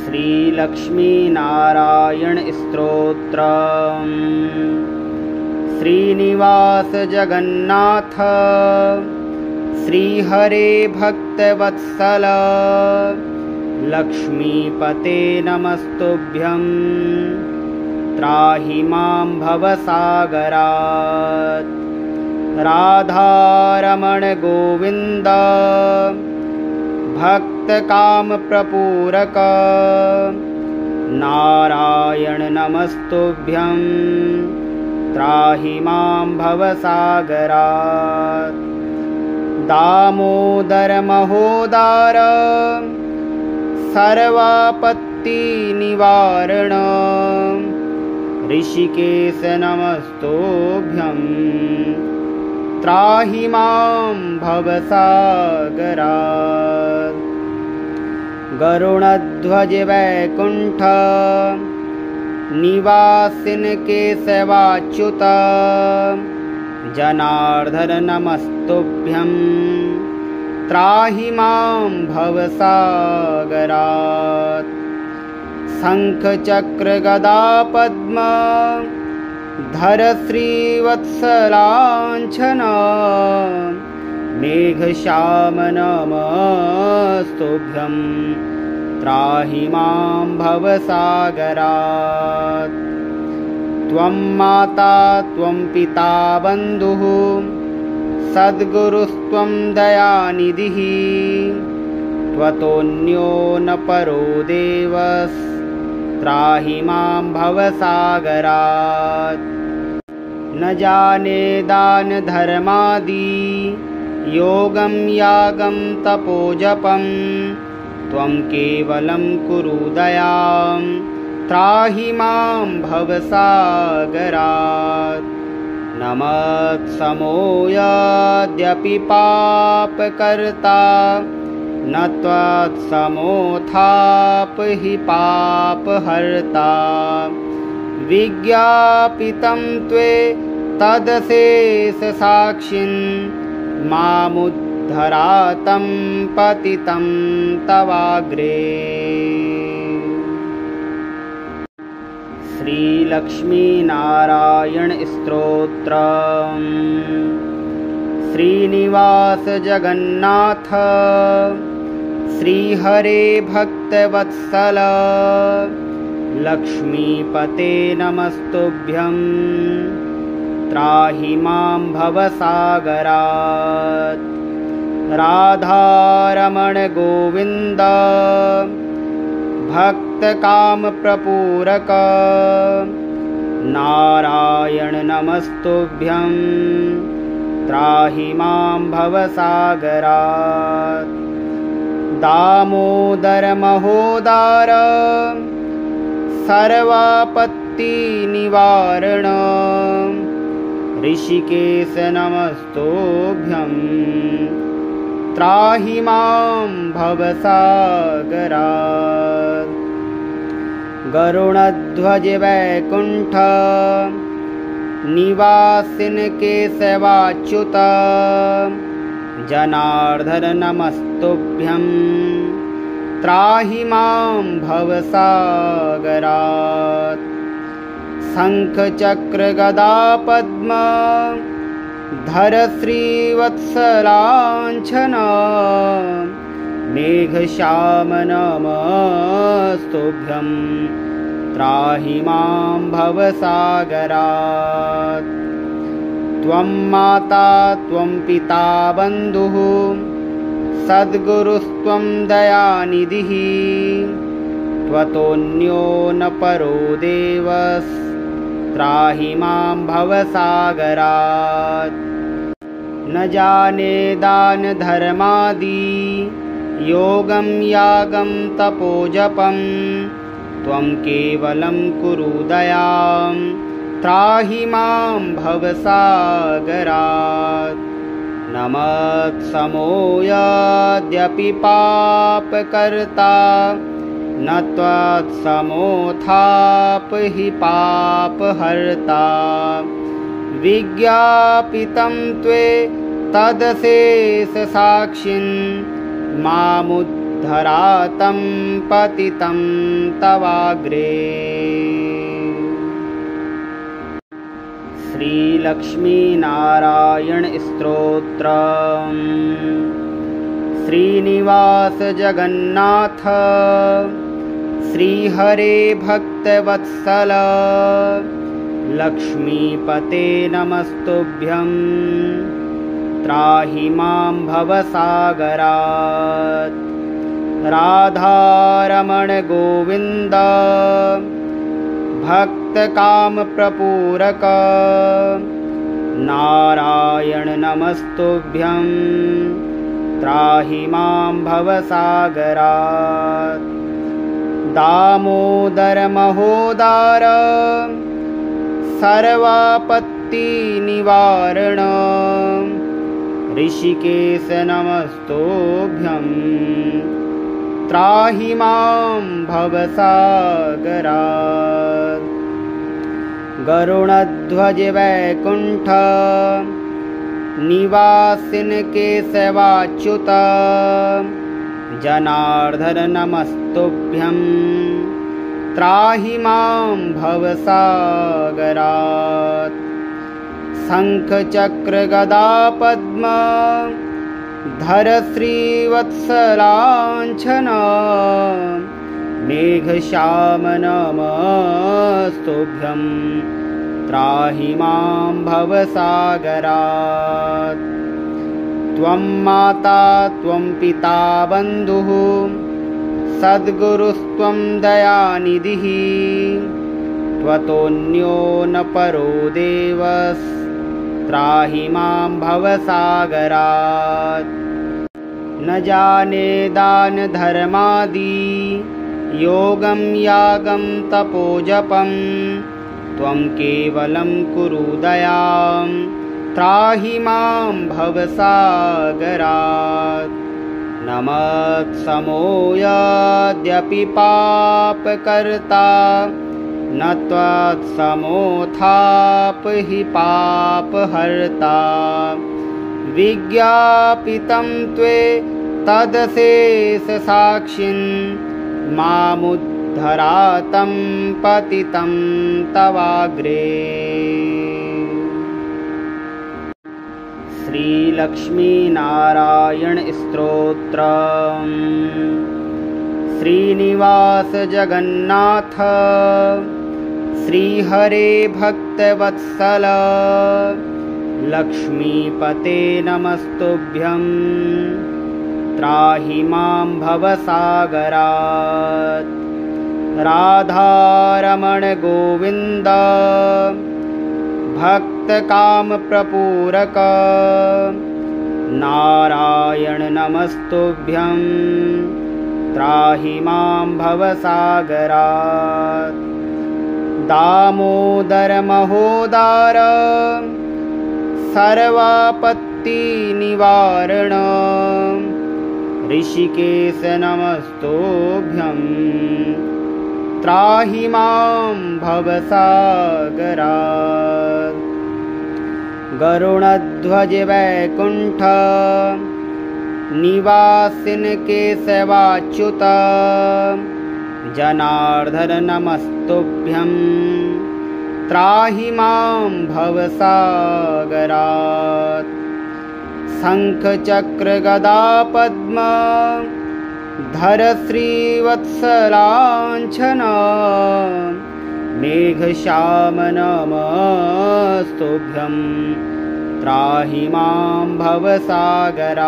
श्रीलक्ष्मीनारायण स्तोत्रम्। श्रीनिवास जगन्नाथ श्रीहरे भक्तवत्सल लक्ष्मीपते नमस्तुभ्यं। त्राहि मां भवसागरात्। राधारमण गोविन्द भक्तकामप्रपूरक नारायण नमस्तुभ्यं। त्राहि मां भवसागरात्। दामोदर महोदार सर्वापत्तिनिवारण ऋषिकेश नमस्तुभ्यं। त्राहि मां भवसागरात्। गरुणध्वज वैकुण्ठ निवासिन केशवाच्युत जनार्दन नमस्तुभ्यं। त्राहि मां भवसागरात्। शंख चक्र गदा पद्म धर श्रीवत्सलाञ्छन मेघश्याम नमस्तुभ्यं। त्राहि मां भवसागरात्। त्वं माता त्वं पिता बन्धुः सद्गुरुस्त्वं दयानिधिः। त्वतोऽन्यो न परो देवः। त्राहि मां भवसागरात्। न जाने दान धर्मादि योगं यागं तपोजपं। त्वं केवलं कुरु दयां। त्राहि मां भवसागरात्। न मत्समोऽयद्यपि पापकर्ता न त्वत्समोऽथापि पापहर्ता। विज्ञापितं त्वे तदशेषसाक्षिन् मामुद्धरातं पतितं तवाग्रे। श्रीलक्ष्मीनारायण स्तोत्रम्। श्रीनिवास जगन्नाथ श्रीहरे भक्तवत्सल लक्ष्मीपते नमस्तुभ्यं। त्राहि मां भवसागरात्। राधारमण गोविन्द भक्तकामप्रपूरक नारायण नमस्तुभ्यं। त्राहि मां भवसागरात्। दामोदर महोदार सर्वापत्तिनिवारण ऋषिकेश नमस्तुभ्यं। त्राहि मां भवसागरात्। गरुणध्वज वैकुण्ठ निवासिन केशवाच्युत जनार्दन नमस्तुभ्यं। त्राहि मां भवसागरात्। शंख चक्र गदा पद्म धर श्रीवत्सलाञ्छन मेघश्याम नमस्तुभ्यं। त्राहि मां भवसागरात्। त्वं माता त्वं पिता बन्धुः सद्गुरुस्त्वं दयानिधिः। त्वतोऽन्यो न परो देवः। त्राहि मां भवसागरात्। न जाने दान धर्मादि योगं यागं तपोजपं। त्वं केवलं कुरु दयां। त्राहि मां भवसागरात्। न मत्समोऽयद्यपि पापकर्ता न त्वत्समोऽथापि पापहर्ता। विज्ञापितं त्वे तदशेषसाक्षिन् मामुद्धरातं मामुद्धरातं पतितं तवाग्रे। श्रीलक्ष्मीनारायण स्तोत्रम्। श्रीनिवास जगन्नाथ श्रीहरे भक्तवत्सल लक्ष्मीपते नमस्तुभ्यं त्राहि मां भवसागरात्। राधारमण गोविन्द भक्तकामप्रपूरक नारायण नमस्तुभ्यं त्राहि मां भवसागरात्। दामोदर महोदार सर्वापत्तिनिवारण ऋषिकेश नमस्तुभ्यं त्राहि मां भवसागरात्। गरुणध्वज वैकुण्ठ निवासिन केशवाच्युत जनार्दन नमस्तुभ्यं त्राहि मां भवसागरात्। शंख चक्र गदा पद्म धर श्रीवत्सलाञ्छन मेघश्याम नमस्तुभ्यं त्राहि मां भवसागरात्। त्वं माता त्वं पिता बन्धुः सद्गुरुस्त्वं दयानिधिः त्वतोऽन्यो न परो देवः त्राहि मां भवसागरात्। न जाने दान धर्मादि योगं यागं तपोजपं त्वं केवलं कुरु दयां त्राहि मां भवसागरात्। न मत्समो यद्यपि पापकर्ता न त्वत्समोऽथापि पापहर्ता। विज्ञापितं त्वे तदशेषसाक्षिन् मामुद्धरातं पतितं तवाग्रे। श्रीलक्ष्मीनारायण स्तोत्रम्। श्रीनिवास जगन्नाथ श्रीहरे भक्तवत्सल लक्ष्मीपते नमस्तुभ्यं त्राहि मां भवसागरात्। राधारमण गोविन्द भक्तकामप्रपूरक नारायण नमस्तुभ्यं त्राहि मां भवसागरात्। दामोदर महोदार सर्वापत्तिनिवारण ऋषिकेश नमस्तुभ्यं त्राहि मां भवसागरात्। गरुणध्वज वैकुण्ठ निवासिन केशवाच्युत जनार्दन नमस्तुभ्यं त्राहि मां भवसागरात्। शंख चक्र गदा पद्म धर श्रीवत्सलाञ्छन मेघश्याम नमस्तुभ्यं त्राहि मां भवसागरात्।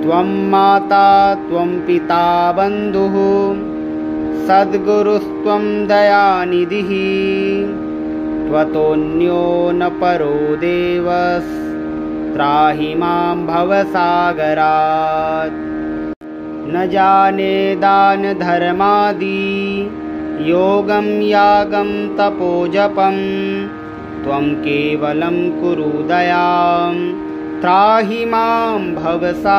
त्वं माता त्वं पिता बन्धुः सद्गुरुस्त्वं दयानिधिः त्वतोऽन्यो न परो देवः त्राहि मां भवसागरात्। न जाने दान धर्मादि योगं यागं तपोजपं त्वं केवलं कुरु दयां त्राहि मां भवसागरात्।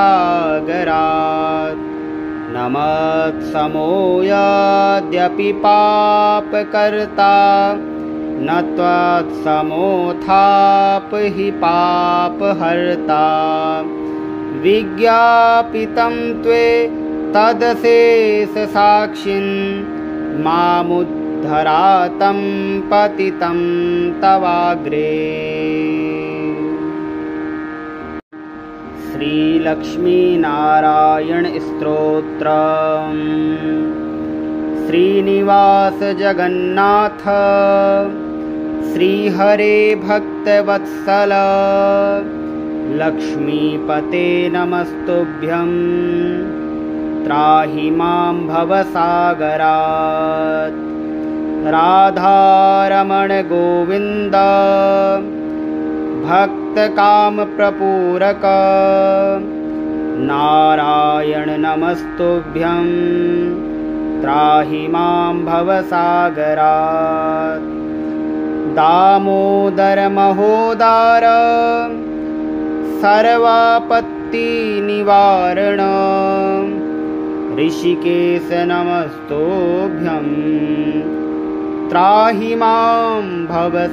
न मत्समो यद्यपि पापकर्ता न त्वत्समोऽथापि पापहर्ता। विज्ञापितं त्वे तदशेषसाक्षिन् मामुद्धरातं पतितं तवाग्रे। श्रीलक्ष्मीनारायण स्तोत्रम्। श्रीनिवास जगन्नाथ श्रीहरे भक्तवत्सल लक्ष्मीपते नमस्तुभ्यं त्राहि मां भवसागरात्। राधारमण गोविन्द भक्तकामप्रपूरक नारायण नमस्तुभ्यं त्राहि मां भवसागरात्। दामोदर महोदार सर्वापत्तिनिवारण ऋषिकेश नमस्तुभ्यं त्राहि मां भवसागरात्।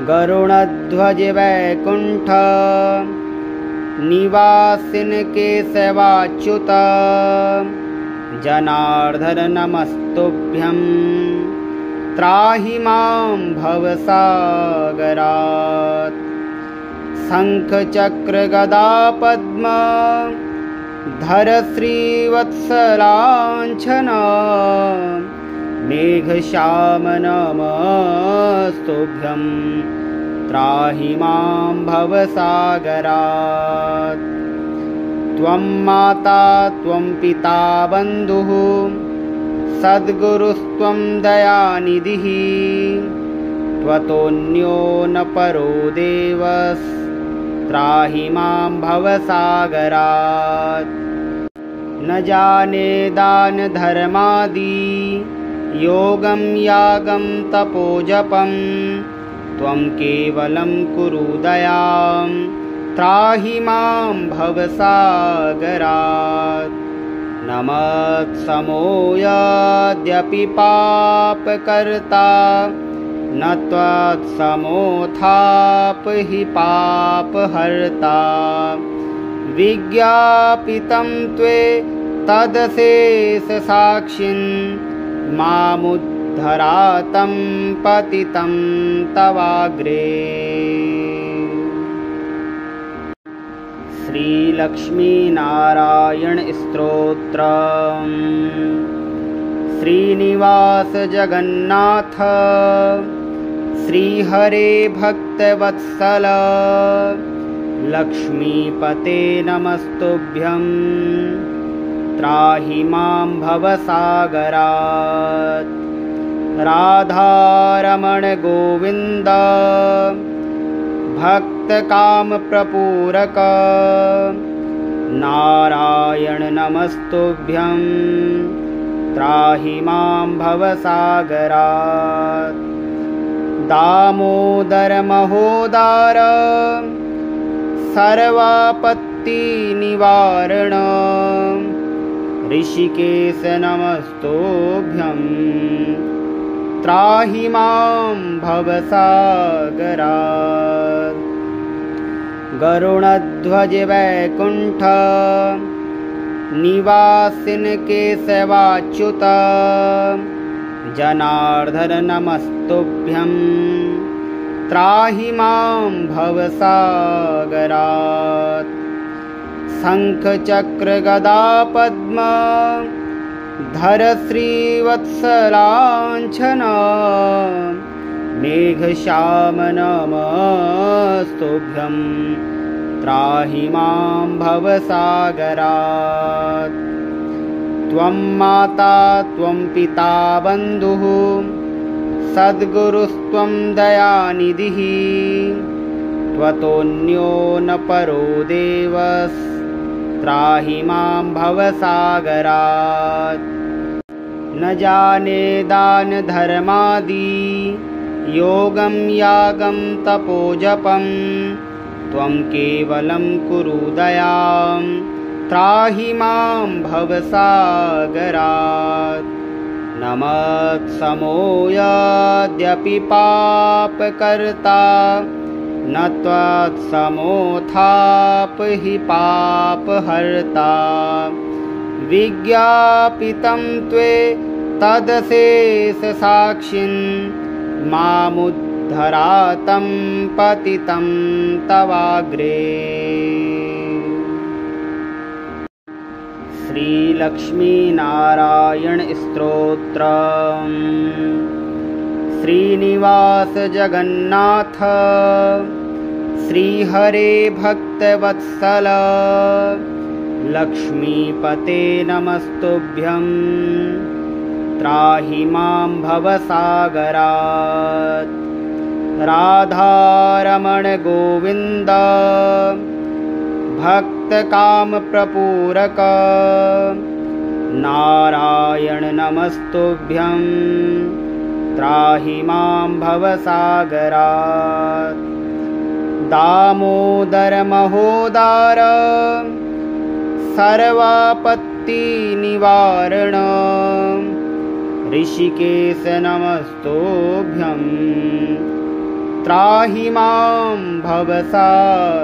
गरुणध्वज वैकुण्ठ निवासिन केशवाच्युत जनार्दन नमस्तुभ्यं त्राहि मां भवसागरात्। शंख चक्र गदा पद्म धर श्रीवत्सलाञ्छन मेघश्याम नमस्तुभ्यं त्राहि मां भवसागरात्। त्वं माता त्वं पिता बन्धुः सद्गुरुस्त्वं दयानिधिः त्वतोऽन्यो न परो देवः त्राहि मां भवसागरात्। न जाने दान धर्मादि योगं यागं तपोजपं त्वं केवलं कुरु दयां त्राहि मां भवसागरात्। नमत्समो यद्यपि पापकर्ता न त्वत्समोऽथापि पापहर्ता। विज्ञापितं त्वे तदशेषसाक्षिन् मामुद्धरातं पतितं तवाग्रे। श्रीलक्ष्मीनारायण स्तोत्रम्। श्रीनिवास जगन्नाथ श्रीहरे भक्तवत्सल लक्ष्मीपते नमस्तुभ्यं त्राहि मां भवसागरात्। राधारमण गोविन्द भक्तकामप्रपूरक नारायण नमस्तुभ्यं त्राहि मां भवसागरात्। दामोदर महोदार सर्वापत्तिनिवारण ऋषिकेश नमस्तुभ्यं त्राहि मां भवसागरात्। गरुणध्वज वैकुण्ठ निवासिन केशवाच्युत जनार्दन नमस्तुभ्यं त्राहि मां भवसागरात्। शंख चक्र गदा पद्म धर श्रीवत्सलाञ्छन मेघश्याम नमस्तुभ्यं त्राहि मां भवसागरात्। त्वं माता त्वं पिता बन्धुः सद्गुरुस्त्वं दयानिधिः त्वतोऽन्यो न परो देवः त्राहि मां भवसागरात्। न जाने दान धर्मादि योगं यागं तपोजपं त्वं केवलं कुरु दयां त्राहि मां भवसागरात्। नमत्समो यद्यपि पापकर्ता न न त्वत्समोऽथापि पापहर्ता विज्ञापितं त्वे तदशेषसाक्षिन् मामुद्धरातं पतितं तवाग्रे। श्रीलक्ष्मीनारायण स्तोत्रम्। श्रीनिवास जगन्नाथ श्रीहरे भक्तवत्सल लक्ष्मीपते नमस्तुभ्यं त्राहि मां भवसागरात्। राधारमण गोविन्द भक्तकामप्रपूरक नारायण नमस्तुभ्यं त्राहि मां भवसागरात्। दामोदर महोदार सर्वापत्तिनिवारण ऋषिकेश नमस्तुभ्यं त्राहि मां भवसागरात्।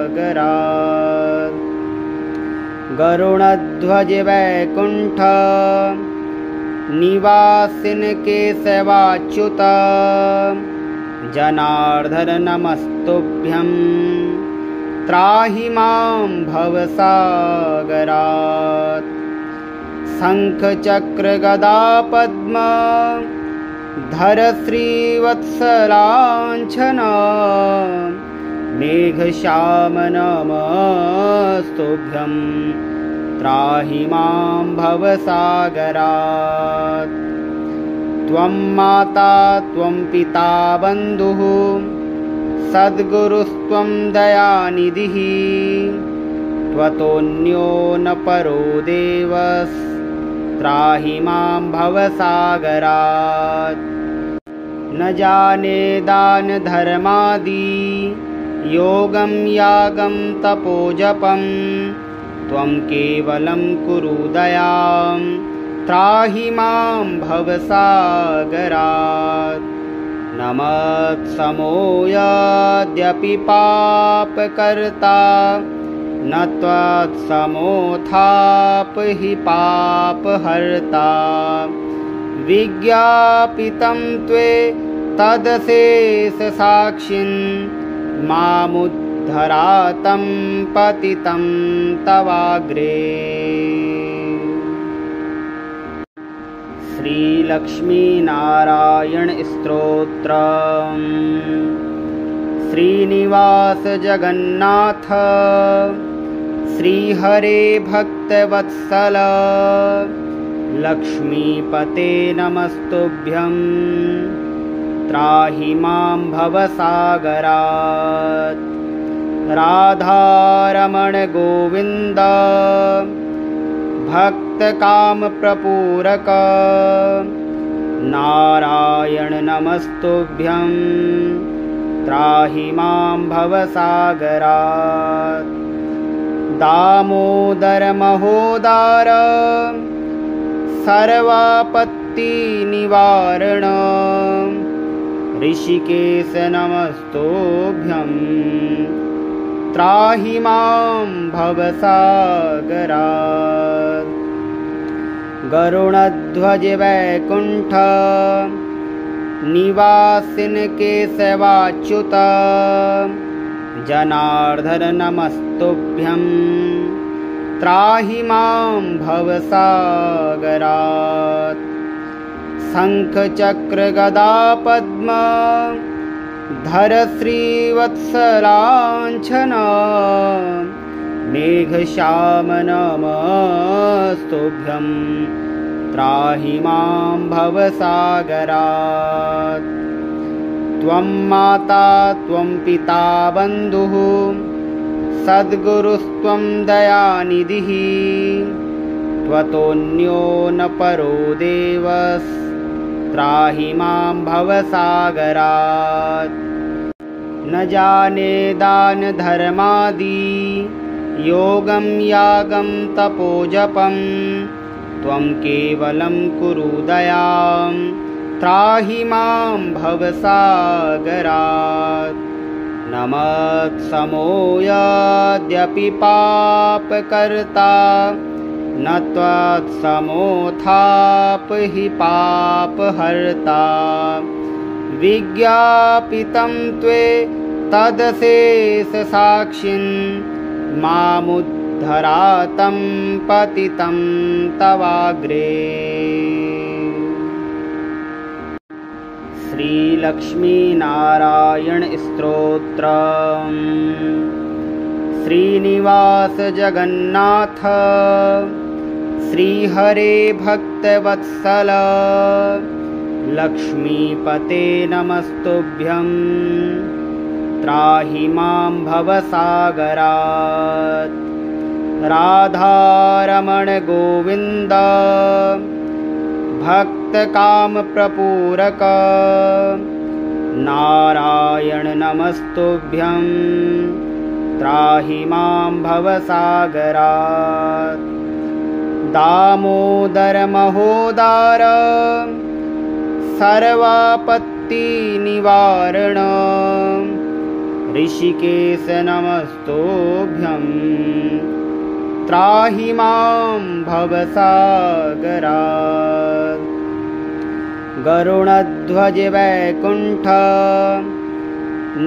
गरुणध्वज वैकुण्ठ निवासिन केशवाच्युत जनार्दन नमस्तुभ्यं त्राहि मां भवसागरात्। शंख चक्र गदा पद्म धर श्रीवत्सलाञ्छन मेघश्याम नमस्तुभ्यं त्राहि मां भवसागरात्। त्वं माता त्वं पिता बन्धुः सद्गुरुस्त्वं दयानिधिः त्वतोऽन्यो न परो देवः त्राहि मां भवसागरात्। न जाने दान धर्मादि योगं यागं तपोजपं त्वं केवलं कुरु दयां त्राहि मां भवसागरात्। न मत्समोऽयद्यपि पापकर्ता न त्वत्समोऽथापि पापहर्ता विज्ञापितं त्वे तदशेषसाक्षिन् मामुद्धरातं पतितं तवाग्रे। श्रीलक्ष्मीनारायण स्तोत्रम्। श्रीनिवास जगन्नाथ श्रीहरे भक्तवत्सल लक्ष्मीपते नमस्तुभ्यं त्राहि मां भवसागरात्। राधारमण गोविन्द भक्तकामप्रपूरक नारायण नमस्तुभ्यं त्राहि मां भवसागरात्। दामोदर महोदार सर्वापत्तिनिवारण ऋषिकेश नमस्तुभ्यं त्राहि मां भवसागरात्। गरुणध्वज वैकुण्ठ निवासिन केशवाच्युत जनार्दन नमस्तुभ्यं त्राहि मां भवसागरात्। शंख चक्र गदा पद्म धर श्रीवत्सलाञ्छन मेघश्याम नमस्तुभ्यं त्राहि मां भवसागरात्। त्वं माता त्वं पिता बन्धुः सद्गुरुस्त्वं दयानिधिः त्वतोऽन्यो न परो देवः त्राहि मां भवसागरात्। न जाने दान धर्मादि योगं यागं तपोजपं त्वं केवलं कुरु दयां त्राहि मां भवसागरात्। नमत्समोऽयद्यपि पापकर्ता न त्वत्समोऽथापि पापहर्ता विज्ञापितं त्वे तदशेषसाक्षिन् मामुद्धरातं पतितं तवाग्रे। श्रीलक्ष्मीनारायण स्तोत्रम्। श्रीनिवास जगन्नाथ श्रीहरे भक्तवत्सल लक्ष्मीपते नमस्तुभ्यं त्राहि मां भवसागरात्। राधारमण गोविन्द भक्तकामप्रपूरक नारायण नमस्तुभ्यं त्राहि मां भवसागरात्। दामोदर महोदार सर्वापत्तिनिवारण ऋषिकेश नमस्तुभ्यं त्राहि मां भवसागरात्। गरुणध्वज वैकुण्ठ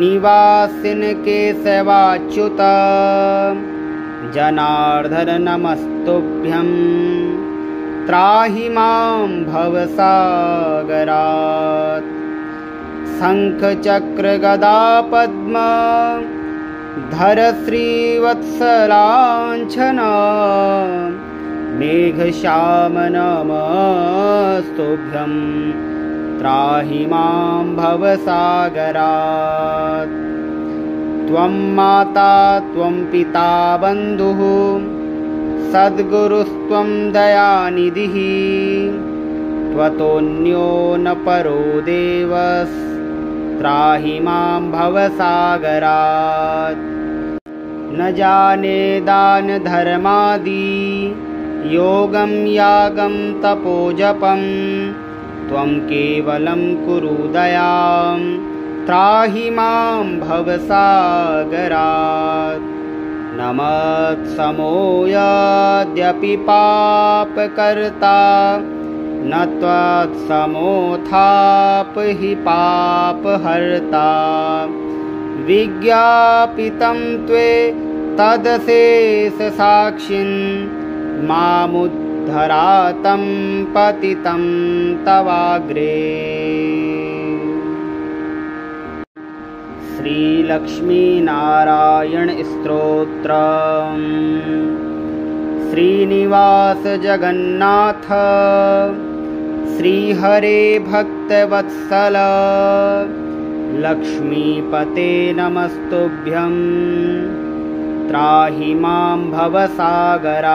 निवासिन केशवाच्युत जनार्दन नमस्तुभ्यं त्राहि मां भवसागरात्। शंख चक्र गदा पद्म धर श्रीवत्सलाञ्छन मेघश्याम नमस्तुभ्यं त्राहि मां भवसागरात्। त्वं माता त्वं पिता बन्धुः सद्गुरुस्त्वं दयानिधिः त्वतोऽन्यो न परो देवः त्राहि मां भवसागरात्। न जाने दान धर्मादि योगं यागं तपोजपं त्वं केवलं कुरु दयां त्राहि मां भवसागरात्। नमत्समोऽयद्यपि पापकर्ता न त्वत्समोऽथापि पापहर्ता विज्ञापितं त्वे तदशेषसाक्षिन् मामुद्धरातं पतितं तवाग्रे। श्रीलक्ष्मीनारायण स्तोत्रम्। श्रीनिवास जगन्नाथ श्रीहरे भक्तवत्सल लक्ष्मीपते नमस्तुभ्यं त्राहि मां भवसागरात्।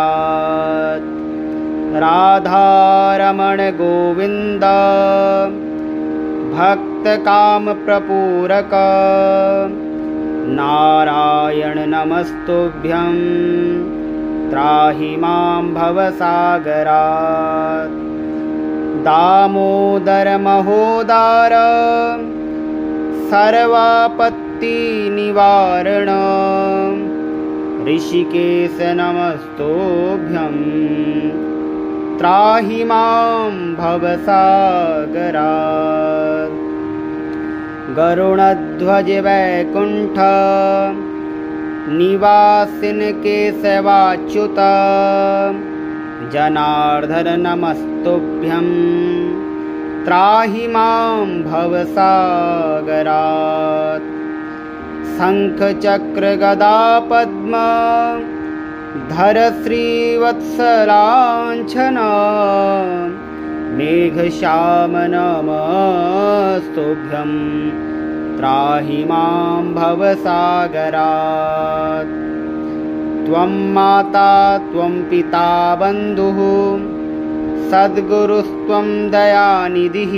राधारमण गोविन्द भक्तकामप्रपूरक नारायण नमस्तुभ्यं त्राहि मां भवसागरात्। दामोदर महोदार सर्वापत्तिनिवारण ऋषिकेश नमस्तुभ्यं त्राहि मां भवसागरात्। गरुणध्वज वैकुण्ठ निवासिन केशवाच्युत जनार्दन नमस्तुभ्यं त्राहि मां भवसागरात्। शंख चक्र गदा पद्म धर श्रीवत्सलाञ्छन मेघश्याम नमस्तुभ्यं त्राहि मां भवसागरात्। त्वं माता त्वं पिता बन्धुः सद्गुरुस्त्वं दयानिधिः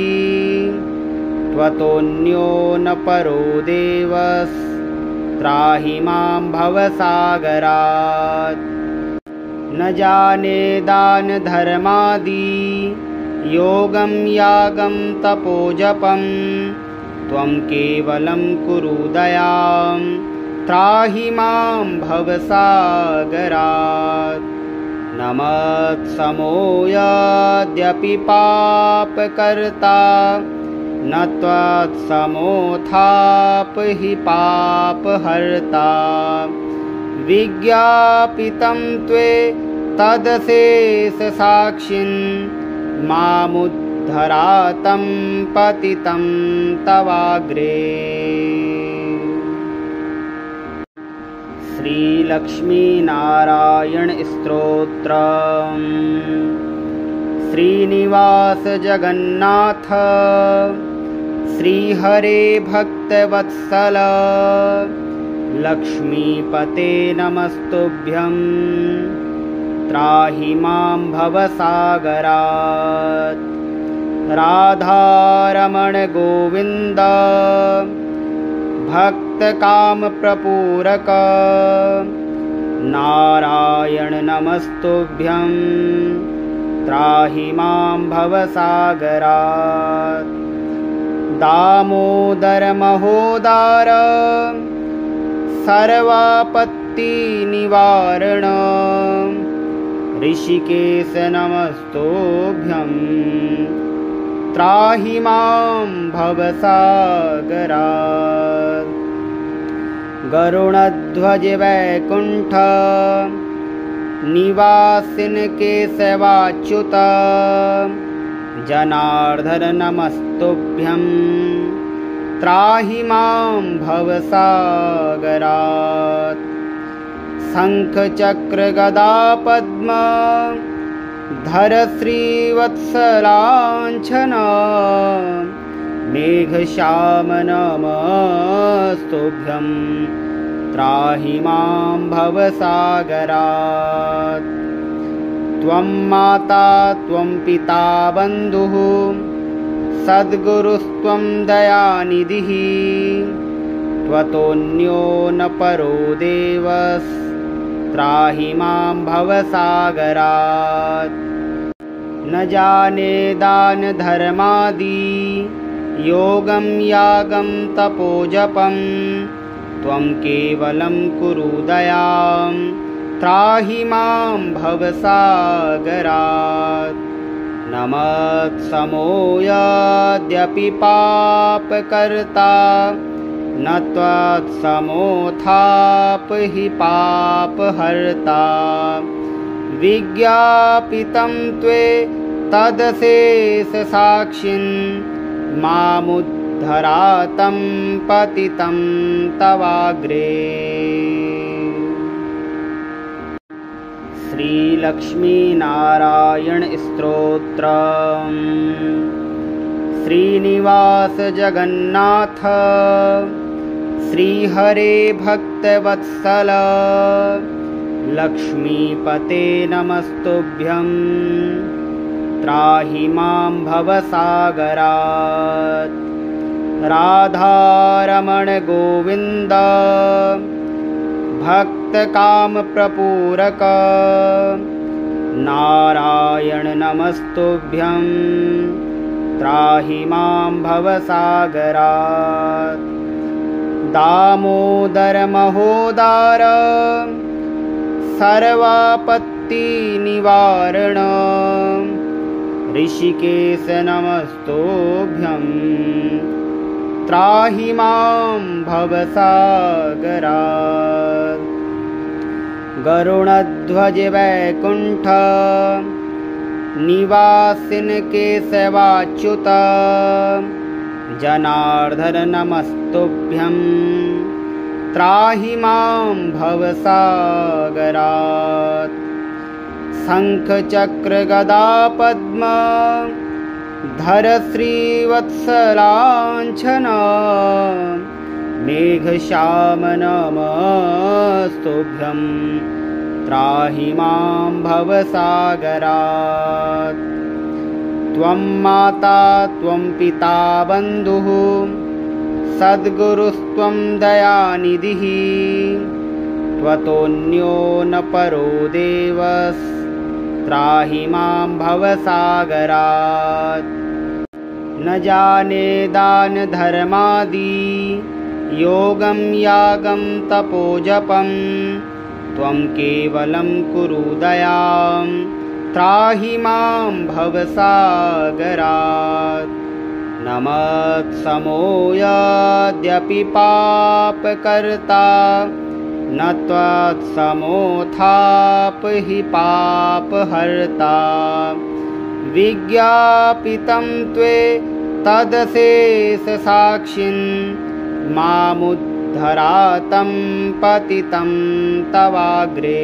त्वतोऽन्यो न परो देवः त्राहि मां भवसागरात्। न जाने दान धर्मादि योगं यागं तपोजपं त्वं केवलं कुरु दयां त्राहि मां भवसागरात्। न मत्समो यद्यपि पापकर्ता न त्वत्समोऽथापि पापहर्ता। विज्ञापितं त्वे तदशेषसाक्षिन् मामुद्धरातं पतितं तवाग्रे। श्रीलक्ष्मीनारायण स्तोत्रम्। श्रीनिवास जगन्नाथ श्रीहरे भक्तवत्सल लक्ष्मीपते नमस्तुभ्यं त्राहि मां भवसागरात्। राधारमण गोविन्द भक्तकामप्रपूरक नारायण नमस्तुभ्यं त्राहि मां भवसागरात्। दामोदर महोदार सर्वापत्तिनिवारण ऋषिकेश नमस्तुभ्यं त्राहि मां भवसागरात्। गरुणध्वज वैकुण्ठ निवासिन केशवाच्युत जनार्दन नमस्तुभ्यं त्राहि मां भवसागरात्। शंख चक्र गदा पद्म धर श्रीवत्सलाञ्छन मेघश्याम नमस्तुभ्यं त्राहि मां भवसागरात्। त्वं माता त्वं पिता बन्धुः सद्गुरुस्त्वं दयानिधिः त्वतोऽन्यो न परो देवः त्राहि मां भवसागरात्। न जाने दान धर्मादि योगं यागं तपोजपं त्वं केवलं कुरु दयां त्राहि मां भवसागरात्। न मत्समो यद्यपि पापकर्ता न त्वत्समोऽथापि पापहर्ता। विज्ञापितं त्वे तदशेषसाक्षिन् मामुद्धरातं पतितं तवाग्रे। श्रीलक्ष्मीनारायण स्तोत्रम्। श्रीनिवास जगन्नाथ श्रीहरे भक्तवत्सल लक्ष्मीपते नमस्तुभ्यं त्राहि मां भवसागरात्। राधारमण गोविन्द भक्तकामप्रपूरक नारायण नमस्तुभ्यं त्राहि मां भवसागरात्। दामोदर महोदार सर्वापत्तिनिवारण ऋषिकेश नमस्तुभ्यं त्राहि मां भवसागरात्। गरुणध्वज वैकुण्ठ निवासिन केशवाच्युत जनार्दन नमस्तुभ्यं त्राहि मां भवसागरात्। शंख चक्र गदा पद्म धर श्रीवत्सलाञ्छन मेघश्याम नमस्तुभ्यं त्राहि मां भवसागरात्। त्वं माता त्वं पिता बन्धुः सद्गुरुस्त्वं दयानिधिः त्वतोऽन्यो न परो देवः त्राहि मां भवसागरात्। न जाने दानधर्मादि योगं यागं तपोजपं त्वं केवलं कुरु दयां त्राहि मां भवसागरात् न मत्समो यद्यपि पापकर्ता न त्वत्समोऽथापि पापहर्ता विज्ञापितं त्वे तदशेषसाक्षिन् मामुद्धरातं पतितं तवाग्रे।